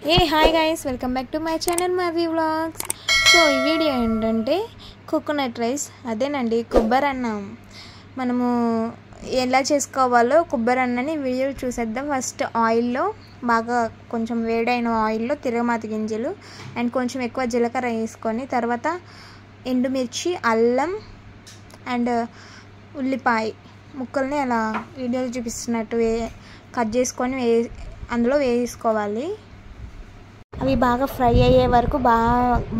Hi guys, welcome back to my channel మావి vlogs. So ఈ video ఏంటంటే coconut rice, అదేనండి కొబ్బరి అన్నం. మనము ఎలా చేసుకోవాలో కొబ్బరి అన్నని వీడియో చూసేద్దాం. ఫస్ట్ ఆయిల్లో బాగా కొంచెం వేడైన ఆయిల్లో తిరగమాత గింజలు అండ్ కొంచెం ఎక్కువ జీలకర్ర వేసుకొని, తర్వాత ఎండుమిర్చి, అల్లం అండ్ ఉల్లిపాయ ముక్కల్ని అలా వీడియోలో చూపిస్తున్నట్టు కట్ చేసుకొని అందులో వేసుకోవాలి. అవి బాగా ఫ్రై అయ్యే వరకు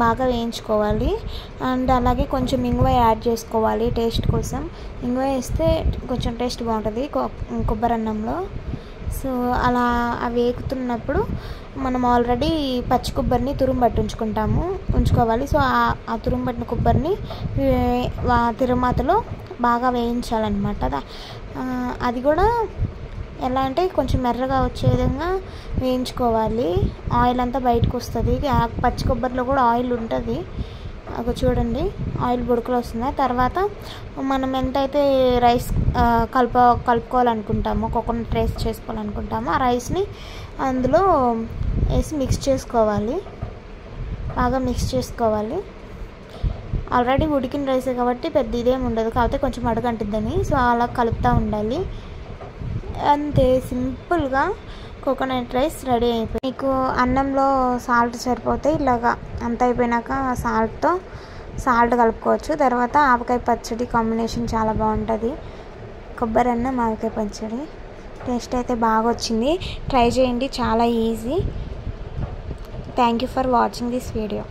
బాగా వేయించుకోవాలి. అండ్ అలాగే కొంచెం ఇంగువ యాడ్ చేసుకోవాలి టేస్ట్ కోసం. ఇంగువ వేస్తే కొంచెం టేస్ట్ బాగుంటుంది కొబ్బరి అన్నంలో. సో అలా అవి వేగుతున్నప్పుడు మనం ఆల్రెడీ పచ్చి కొబ్బరిని తురుము ఉంచుకోవాలి. సో ఆ తురుము పట్టిన కొబ్బరిని తిరుమాతలో బాగా వేయించాలన్నమాట. అది కూడా ఎలా అంటే కొంచెం మెర్రగా వచ్చే విధంగా వేయించుకోవాలి. ఆయిల్ అంతా బయటకు వస్తుంది. పచ్చి కొబ్బరిలో కూడా ఆయిల్ ఉంటుంది. అది చూడండి, ఆయిల్ బుడకలు వస్తుంది. తర్వాత మనం ఎంతైతే రైస్ కలుపుకోవాలనుకుంటామో, కోకోనట్ రైస్ చేసుకోవాలనుకుంటామో, ఆ రైస్ని అందులో వేసి మిక్స్ చేసుకోవాలి. బాగా మిక్స్ చేసుకోవాలి. ఆల్రెడీ ఉడికిన రైసే కాబట్టి పెద్ద ఇదేమి ఉండదు, కాకపోతే కొంచెం అడుగంటిద్దని. సో అలా కలుపుతూ ఉండాలి. అంతే, సింపుల్గా కోకోనట్ రైస్ రెడీ అయిపోయింది. మీకు అన్నంలో సాల్ట్ సరిపోతే ఇలాగా అంత అయిపోయినాక సాల్ట్ కలుపుకోవచ్చు. తర్వాత ఆవకాయ పచ్చడి కాంబినేషన్ చాలా బాగుంటుంది. కొబ్బరి అన్నం ఆవకాయ పచ్చడి టేస్ట్ అయితే బాగా వచ్చింది. ట్రై చేయండి, చాలా easy. Thank you for watching this video.